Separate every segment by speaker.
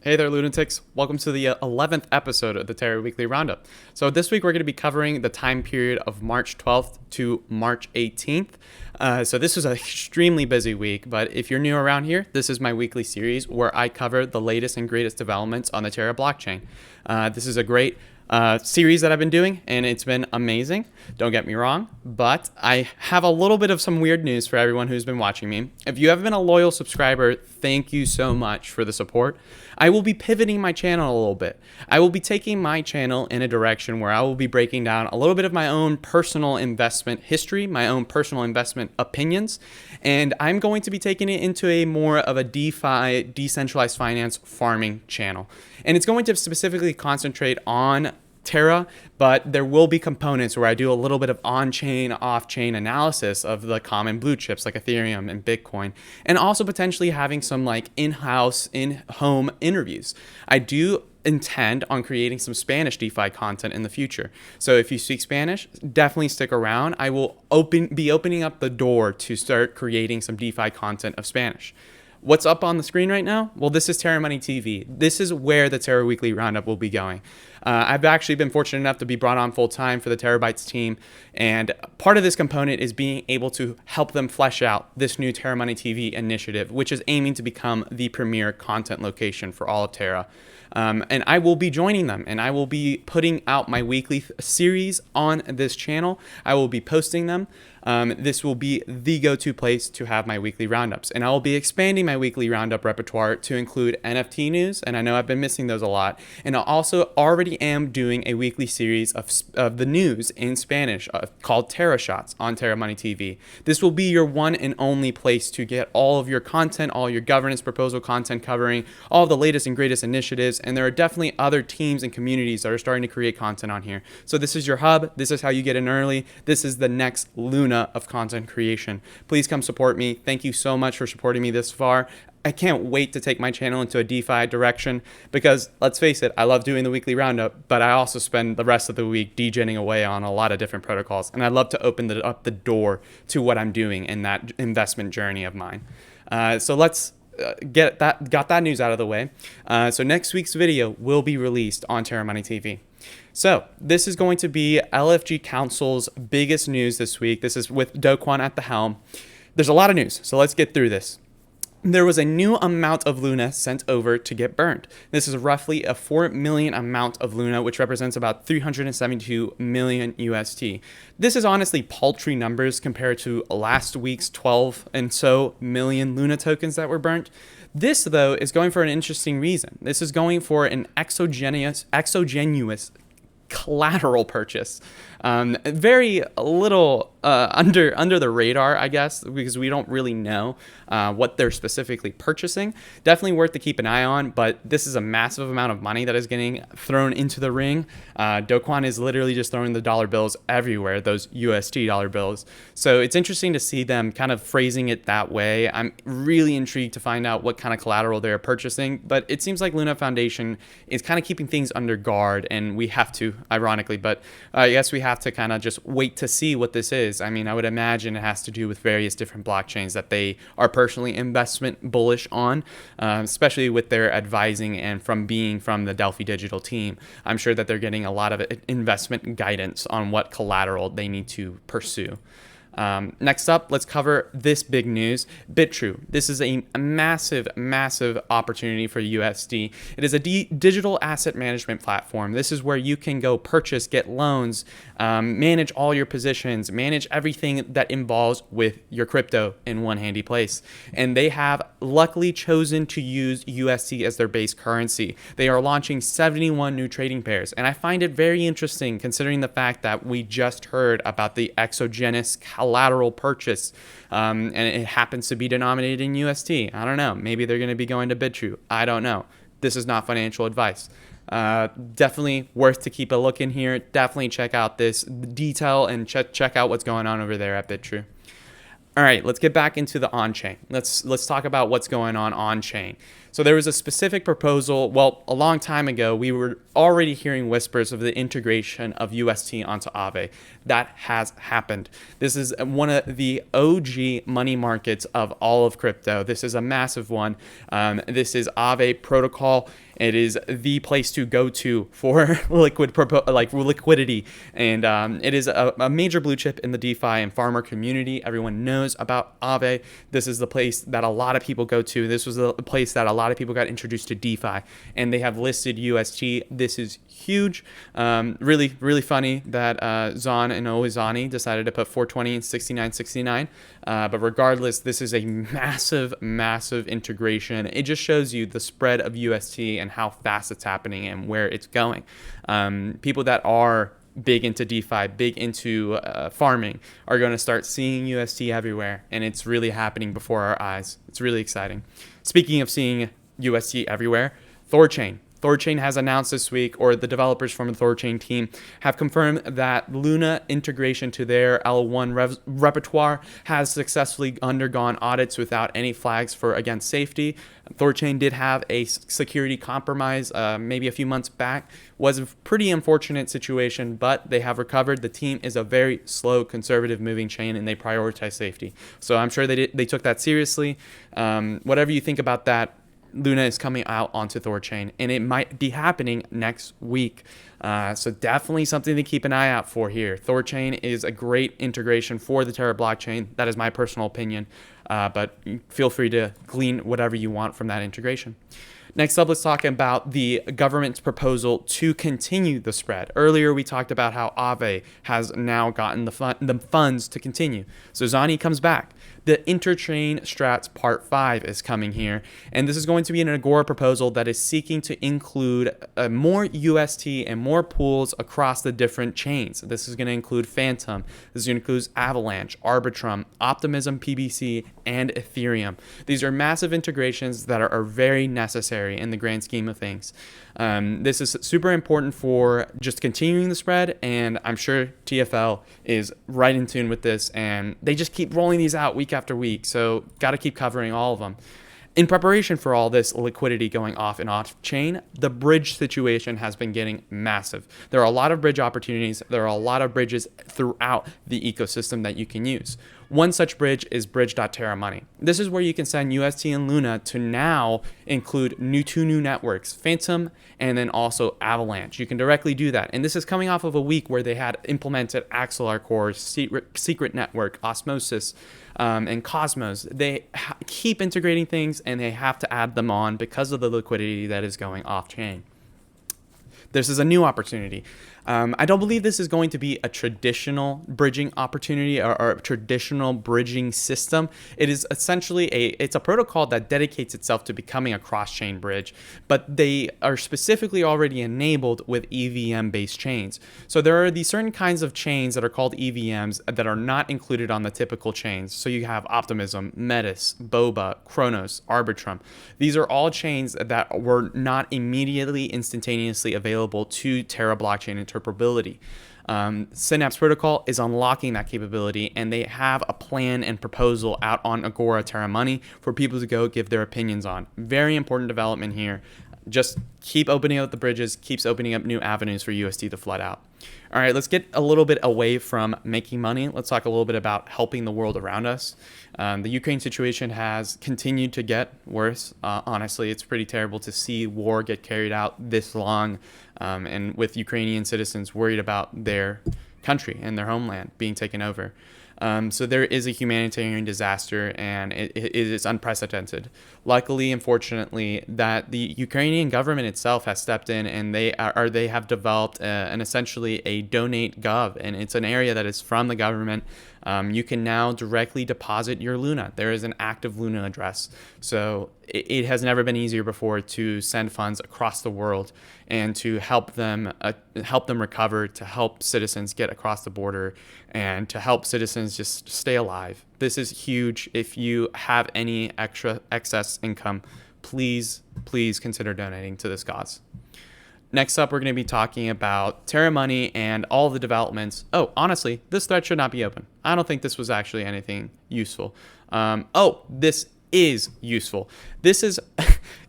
Speaker 1: Hey there, lunatics. Welcome to the 11th episode of the Terra Weekly Roundup. So, this week we're going to be covering the time period of March 12th to March 18th. So, this was an extremely busy week, but if you're new around here, this is my weekly series where I cover the latest and greatest developments on the Terra blockchain. This is a great series that I've been doing, and it's been amazing. Don't get me wrong, but I have a little bit of some weird news for everyone who's been watching me. If you have been a loyal subscriber, thank you so much for the support. I will be pivoting my channel a little bit. I will be taking my channel in a direction where I will be breaking down a little bit of my own personal investment history, my own personal investment opinions, and I'm going to be taking it into a more of a DeFi, decentralized finance farming channel. And it's going to specifically concentrate on Terra, but there will be components where I do a little bit of on-chain, off-chain analysis of the common blue chips like Ethereum and Bitcoin, and also potentially having some like in-house, in-home interviews. I do intend on creating some Spanish DeFi content in the future. So if you speak Spanish, definitely stick around. I will be opening up the door to start creating some DeFi content of Spanish. What's up on the screen right now? Well, this is Terra Money TV. This is where the Terra Weekly Roundup will be going. I've actually been fortunate enough to be brought on full time for the Terabytes team, and part of this component is being able to help them flesh out this new Terra Money TV initiative, which is aiming to become the premier content location for all of Terra. And I will be joining them, and I will be putting out my weekly series on this channel. I will be posting them. This will be the go-to place to have my weekly roundups, and I will be expanding my weekly roundup repertoire to include NFT news, and I know I've been missing those a lot, and I also already am doing a weekly series of the news in Spanish called Terra Shots on Terra Money TV. This will be your one and only place to get all of your content, all your governance proposal content covering all the latest and greatest initiatives, and there are definitely other teams and communities that are starting to create content on here. So this is your hub. This is how you get in early. This is the next Luna of content creation. Please come support me. Thank you so much for supporting me this far. I can't wait to take my channel into a DeFi direction because, let's face it, I love doing the weekly roundup, but I also spend the rest of the week degenning away on a lot of different protocols, and I'd love to open up the door to what I'm doing in that investment journey of mine. So let's got that news out of the way. So next week's video will be released on Terra Money TV. So this is going to be LFG Council's biggest news this week. This is with Do Kwon at the helm. There's a lot of news, so let's get through this. There was a new amount of Luna sent over to get burned. This is roughly a 4 million amount of Luna, which represents about 372 million UST. This is honestly paltry numbers compared to last week's 12 and so million Luna tokens that were burnt. This, though, is going for an interesting reason. This is going for an exogenous collateral purchase. Very little under the radar, I guess, because we don't really know what they're specifically purchasing. Definitely worth to keep an eye on, but this is a massive amount of money that is getting thrown into the ring. Do Kwon is literally just throwing the dollar bills everywhere, those UST dollar bills. So it's interesting to see them kind of phrasing it that way. I'm really intrigued to find out what kind of collateral they're purchasing, but it seems like Luna Foundation is kind of keeping things under guard, and we have to, ironically, but I guess we have to kind of just wait to see what this is. I mean, I would imagine it has to do with various different blockchains that they are personally investment bullish on, especially with their advising and from being from the Delphi Digital team. I'm sure that they're getting a lot of investment guidance on what collateral they need to pursue. Next up, let's cover this big news. BitTrue. This is a massive opportunity for USD. It is a digital asset management platform. This is where you can go purchase, get loans, manage all your positions, manage everything that involves with your crypto in one handy place. And they have luckily chosen to use USD as their base currency. They are launching 71 new trading pairs. And I find it very interesting considering the fact that we just heard about the exogenous collateral purchase, and it happens to be denominated in UST. I don't know. Maybe they're going to be going to BitTrue. I don't know. This is not financial advice. Definitely worth to keep a look in here. Definitely check out this detail and check out what's going on over there at BitTrue. All right, let's get back into the on-chain. Let's talk about what's going on-chain. So there was a specific proposal. Well, a long time ago, we were already hearing whispers of the integration of UST onto Aave. That has happened. This is one of the OG money markets of all of crypto. This is a massive one. This is Aave protocol. It is the place to go to for liquidity, and it is a major blue chip in the DeFi and farmer community. Everyone knows about Aave. This is the place that a lot of people go to. This was the place that a lot of people got introduced to DeFi, and they have listed UST. This is huge. Really, really funny that Zon and Owizani decided to put 420 and 69.69. But regardless, this is a massive, massive integration. It just shows you the spread of UST and how fast it's happening and where it's going. People that are big into DeFi, big into farming, are going to start seeing UST everywhere, and it's really happening before our eyes. It's really exciting. Speaking of seeing UST everywhere, Thorchain. Thorchain has announced this week, or the developers from the Thorchain team have confirmed that Luna integration to their L1 repertoire has successfully undergone audits without any flags for against safety. Thorchain did have a security compromise maybe a few months back. Was a pretty unfortunate situation, but they have recovered. The team is a very slow, conservative moving chain, and they prioritize safety. So I'm sure they took that seriously. Whatever you think about that, Luna is coming out onto Thorchain, and it might be happening next week. So definitely something to keep an eye out for here. Thorchain is a great integration for the Terra blockchain. That is my personal opinion, but feel free to glean whatever you want from that integration. Next up, let's talk about the government's proposal to continue the spread. Earlier, we talked about how Aave has now gotten the funds to continue. So Zani comes back. The Interchain Strats Part 5 is coming here, and this is going to be an Agora proposal that is seeking to include more UST and more pools across the different chains. This is going to include Phantom, this is going to include Avalanche, Arbitrum, Optimism PBC, and Ethereum. These are massive integrations that are very necessary in the grand scheme of things. This is super important for just continuing the spread, and I'm sure TFL is right in tune with this, and they just keep rolling these out week after week, so got to keep covering all of them. In preparation for all this liquidity going off and off chain, the bridge situation has been getting massive. There are a lot of bridge opportunities. There are a lot of bridges throughout the ecosystem that you can use. One such bridge is bridge.terra money. This is where you can send UST and Luna to now include two new networks, Phantom and then also Avalanche. You can directly do that. And this is coming off of a week where they had implemented Axelar Core, Secret Network, Osmosis, and Cosmos. They keep integrating things, and they have to add them on because of the liquidity that is going off chain. This is a new opportunity. I don't believe this is going to be a traditional bridging opportunity or a traditional bridging system. It is essentially it's a protocol that dedicates itself to becoming a cross-chain bridge, but they are specifically already enabled with EVM-based chains. So there are these certain kinds of chains that are called EVMs that are not included on the typical chains. So you have Optimism, Metis, Boba, Chronos, Arbitrum. These are all chains that were not immediately instantaneously available to Terra blockchain interpretability. Synapse Protocol is unlocking that capability, and they have a plan and proposal out on Agora Terra Money for people to go give their opinions on. Very important development here. Just keep opening up the bridges, keeps opening up new avenues for USD to flood out. All right, let's get a little bit away from making money. Let's talk a little bit about helping the world around us. The Ukraine situation has continued to get worse. Honestly, it's pretty terrible to see war get carried out this long, and with Ukrainian citizens worried about their country and their homeland being taken over. So there is a humanitarian disaster, and it is unprecedented. Luckily, unfortunately, that the Ukrainian government itself has stepped in, and they have developed an essentially a donate gov, and it's an area that is from the government. You can now directly deposit your Luna. There is an active Luna address. So it has never been easier before to send funds across the world and to help them recover, to help citizens get across the border, and to help citizens just stay alive. This is huge. If you have any excess income, please consider donating to this cause. Next up, we're going to be talking about Terra Money and all the developments. Oh, honestly, this thread should not be open. I don't think this was actually anything useful. This is useful. This is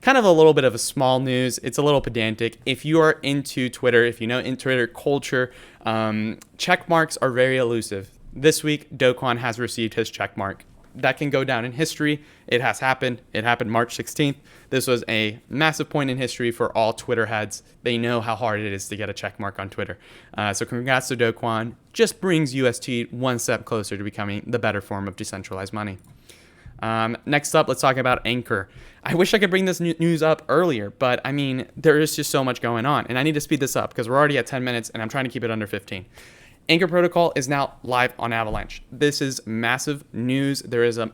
Speaker 1: kind of a little bit of a small news. It's a little pedantic. If you are into Twitter, if you know in Twitter culture, check marks are very elusive. This week, Do Kwon has received his check mark. That can go down in history. It has happened. It happened March 16th. This was a massive point in history for all Twitter heads. They know how hard it is to get a check mark on Twitter. So congrats to Do Kwon. Just brings UST one step closer to becoming the better form of decentralized money. Next up, let's talk about Anchor. I wish I could bring this news up earlier, but I mean, there is just so much going on, and I need to speed this up because we're already at 10 minutes and I'm trying to keep it under 15. Anchor protocol is now live on Avalanche. This is massive news. There is an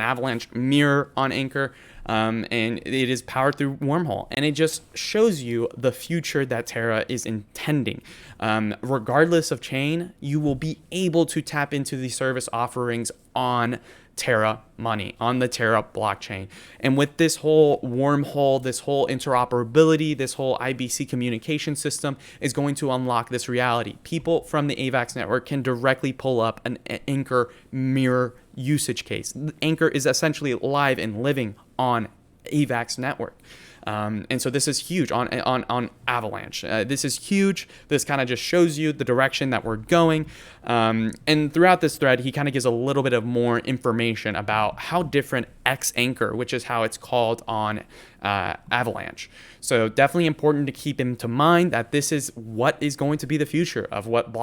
Speaker 1: Avalanche mirror on Anchor, and it is powered through Wormhole, and it just shows you the future that Terra is intending. Regardless of chain, you will be able to tap into the service offerings on Terra money, on the Terra blockchain. And with this whole Wormhole, this whole interoperability, this whole IBC communication system is going to unlock this reality. People from the AVAX network can directly pull up an Anchor mirror usage case. Anchor is essentially live and living on AVAX network. And so this is huge on Avalanche. This is huge. This kind of just shows you the direction that we're going. And throughout this thread, he kind of gives a little bit of more information about how different X Anchor, which is how it's called on Avalanche. So definitely important to keep into mind that this is what is going to be the future of what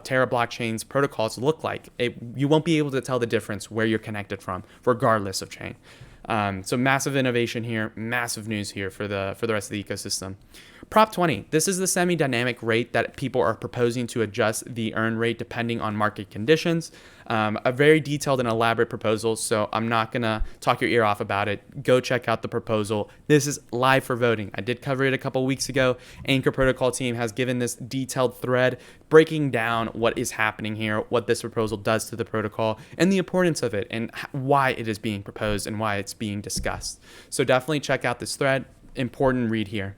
Speaker 1: Terra blockchain's protocols look like. You won't be able to tell the difference where you're connected from, regardless of chain. So massive innovation here, massive news here for the rest of the ecosystem. Prop 20, this is the semi-dynamic rate that people are proposing to adjust the earn rate depending on market conditions. A very detailed and elaborate proposal, so I'm not going to talk your ear off about it. Go check out the proposal. This is live for voting. I did cover it a couple weeks ago. Anchor Protocol team has given this detailed thread breaking down what is happening here, what this proposal does to the protocol, and the importance of it, and why it is being proposed and why it's being discussed. So definitely check out this thread. Important read here.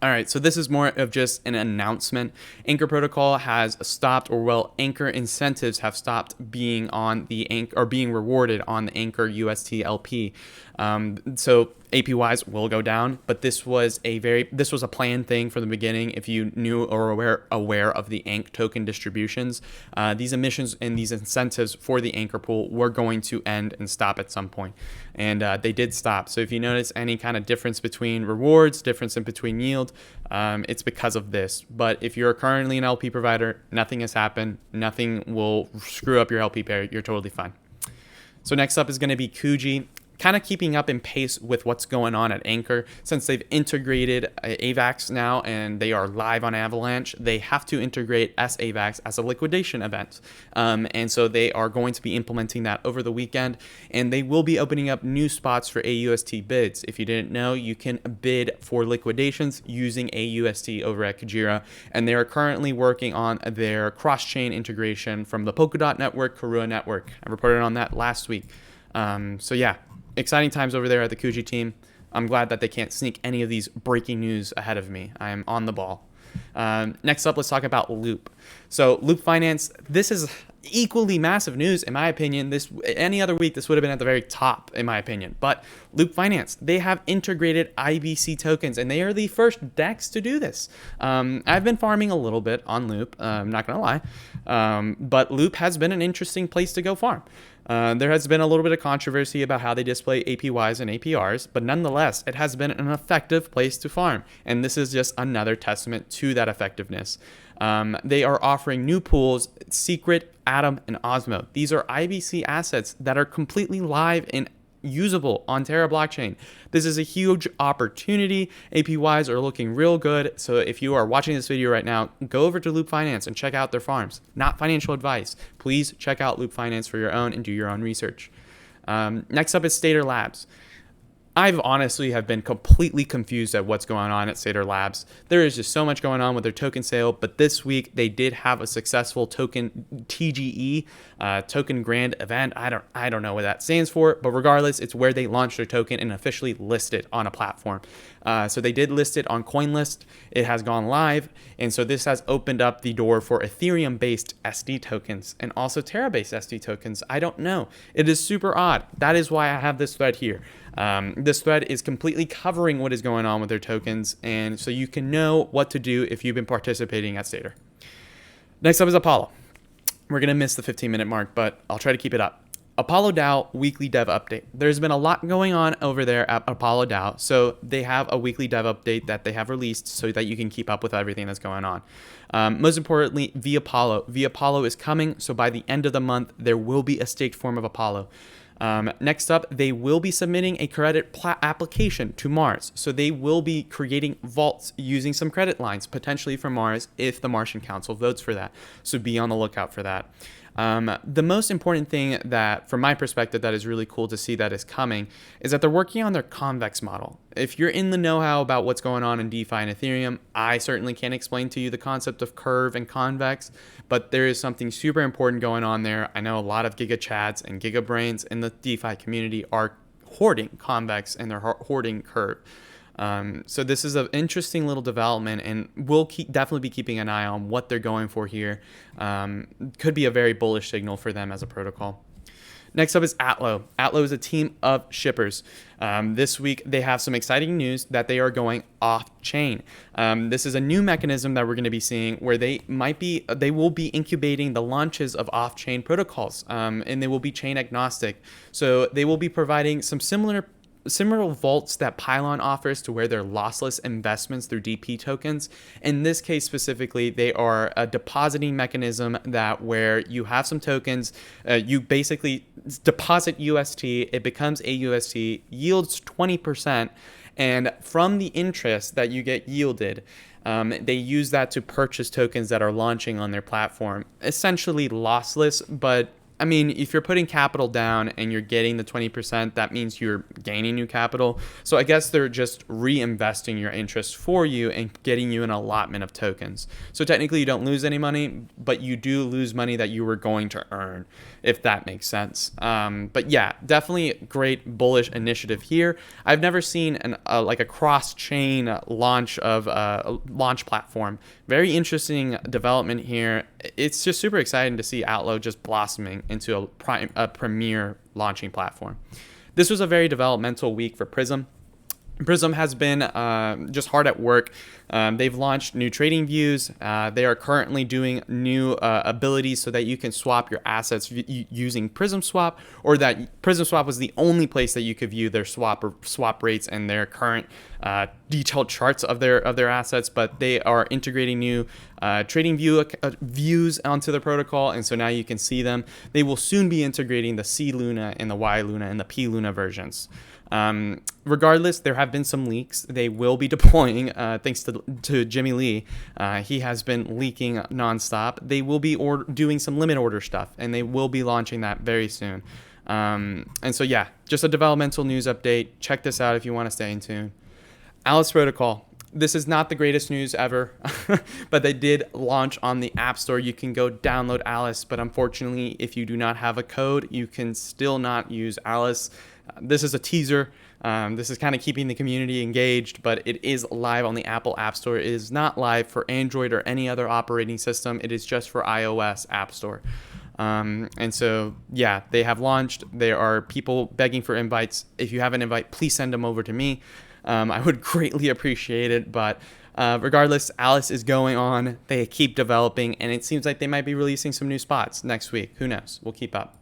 Speaker 1: All right, so this is more of just an announcement. Anchor Protocol has stopped, Anchor incentives have stopped being on the Anchor or being rewarded on the Anchor UST LP. So APYs will go down, but this was a planned thing from the beginning. If you knew or were aware of the Anch token distributions, these emissions and these incentives for the Anchor pool were going to end and stop at some point, and they did stop. So if you notice any kind of difference between rewards, difference in between yield, it's because of this. But if you're currently an LP provider, nothing has happened. Nothing will screw up your LP pair. You're totally fine. So next up is going to be Kuji. Kind of keeping up in pace with what's going on at Anchor. Since they've integrated AVAX now and they are live on Avalanche, they have to integrate SAVAX as a liquidation event. And so they are going to be implementing that over the weekend, and they will be opening up new spots for AUST bids. If you didn't know, you can bid for liquidations using AUST over at Kujira, and they are currently working on their cross-chain integration from the Polkadot network, Karua network. I reported on that last week. So yeah. Exciting times over there at the Kuji team. I'm glad that they can't sneak any of these breaking news ahead of me. I am on the ball. Next up, let's talk about Loop. So Loop Finance, this is equally massive news in my opinion. Any other week, this would have been at the very top in my opinion. But Loop Finance, they have integrated IBC tokens, and they are the first DEX to do this. I've been farming a little bit on Loop, I'm not gonna lie, but Loop has been an interesting place to go farm. There has been a little bit of controversy about how they display APYs and APRs, but nonetheless, it has been an effective place to farm, and this is just another testament to that effectiveness. They are offering new pools, Secret, Atom, and Osmo. These are IBC assets that are completely live and usable on Terra blockchain. This is a huge opportunity. APYs are looking real good. So if you are watching this video right now, go over to Loop Finance and check out their farms. Not financial advice. Please check out Loop Finance for your own and do your own research. Next up is Stater Labs. I've honestly have been completely confused at what's going on at Sator Labs. There is just so much going on with their token sale, but this week they did have a successful token TGE, token grand event. I don't know what that stands for, but regardless, it's where they launched their token and officially list it on a platform. So they did list it on CoinList. It has gone live, and so this has opened up the door for Ethereum-based SD tokens and also Terra-based SD tokens. I don't know. It is super odd. That is why I have this thread here. This thread is completely covering what is going on with their tokens, and so you can know what to do if you've been participating at Sator. Next up is Apollo. We're going to miss the 15-minute mark, but I'll try to keep it up. Apollo DAO weekly dev update. There's been a lot going on over there at Apollo DAO, so they have a weekly dev update that they have released so that you can keep up with everything that's going on. Most importantly, vApollo. vApollo is coming, so by the end of the month, there will be a staked form of Apollo. Next up, they will be submitting a credit application to Mars. So they will be creating vaults using some credit lines, potentially for Mars, if the Martian Council votes for that. So be on the lookout for that. The most important thing that, from my perspective, that is really cool to see that is coming is that they're working on their convex model. If you're in the know-how about what's going on in DeFi and Ethereum, I certainly can't explain to you the concept of curve and convex, but there is something super important going on there. I know a lot of Giga Chads and Giga Brains in the DeFi community are hoarding convex and they're hoarding curve. So this is an interesting little development, and we'll definitely be keeping an eye on what they're going for here. Could be a very bullish signal for them as a protocol. Next up is Atlo. Atlo is a team of shippers. This week, they have some exciting news that they are going off-chain. This is a new mechanism that we're going to be seeing where they will be incubating the launches of off-chain protocols, and they will be chain agnostic. So they will be providing some similar vaults that Pylon offers to where they're lossless investments through DP tokens. In this case specifically, they are a depositing mechanism that where you have some tokens, you basically deposit UST, it becomes AUST, yields 20%, and from the interest that you get yielded, they use that to purchase tokens that are launching on their platform. Essentially lossless, but I mean, if you're putting capital down and you're getting the 20%, that means you're gaining new capital. So I guess they're just reinvesting your interest for you and getting you an allotment of tokens. So technically you don't lose any money, but you do lose money that you were going to earn, if that makes sense. But yeah, definitely great bullish initiative here. I've never seen like a cross-chain launch of a launch platform. Very interesting development here. It's just super exciting to see Atlo just blossoming into a premier launching platform. This was a very developmental week for Prism. Prism has been just hard at work. They've launched new trading views. They are currently doing new abilities so that you can swap your assets using Prism Swap, or that Prism Swap was the only place that you could view their swap rates and their current detailed charts of their assets. But they are integrating new trading views onto the protocol, and so now you can see them. They will soon be integrating the C Luna and the Y Luna and the P Luna versions. Regardless, there have been some leaks. They will be deploying, thanks to Jimmy Lee. He has been leaking nonstop. They will be doing some limit order stuff, and they will be launching that very soon. And so, yeah, just a developmental news update. Check this out if you want to stay in tune. Alice Protocol. This is not the greatest news ever, but they did launch on the App Store. You can go download Alice, but unfortunately, if you do not have a code, you can still not use Alice. This is a teaser. This is kind of keeping the community engaged, but it is live on the Apple App Store. It is not live for Android or any other operating system. It is just for iOS App Store. And so, yeah, they have launched. There are people begging for invites. If you have an invite, please send them over to me. I would greatly appreciate it, but regardless, Alice is going on. They keep developing, and it seems like they might be releasing some new spots next week. Who knows? We'll keep up.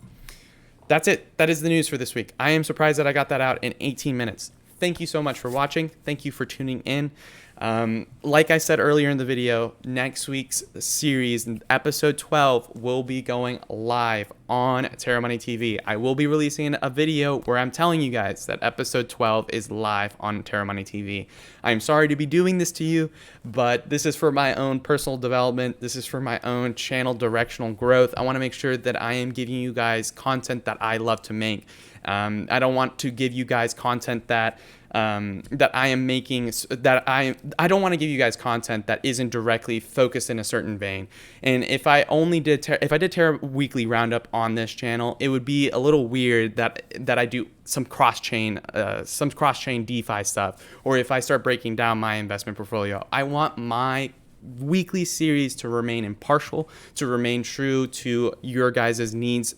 Speaker 1: That's it. That is the news for this week. I am surprised that I got that out in 18 minutes. Thank you so much for watching. Thank you for tuning in. Like I said earlier in the video, next week's series, episode 12, will be going live on Terra Money TV. I will be releasing a video where I'm telling you guys that episode 12 is live on Terra Money TV. I'm sorry to be doing this to you, but this is for my own personal development. This is for my own channel directional growth. I want to make sure that I am giving you guys content that I love to make. I don't want to give you guys content that I am making, that I don't want to give you guys content that isn't directly focused in a certain vein. And if I only did if I did Terra Weekly Roundup on this channel, it would be a little weird that I do some cross chain DeFi stuff, or if I start breaking down my investment portfolio. I want my weekly series to remain impartial, to remain true to your guys' needs,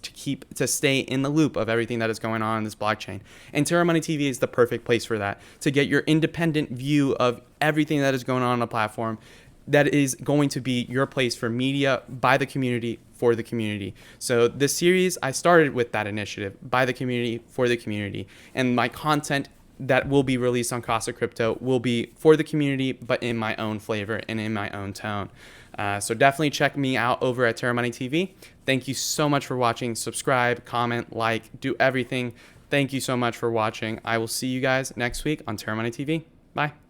Speaker 1: to stay in the loop of everything that is going on in this blockchain. And Terra Money TV is the perfect place for that, to get your independent view of everything that is going on the platform. That is going to be your place for media by the community for the community. So this series, I started with that initiative, by the community for the community, and my content that will be released on Casa Crypto will be for the community, but in my own flavor and in my own tone. So definitely check me out over at Terra Money TV. Thank you so much for watching. Subscribe, comment, like, do everything. Thank you so much for watching. I will see you guys next week on Terra Money TV. Bye.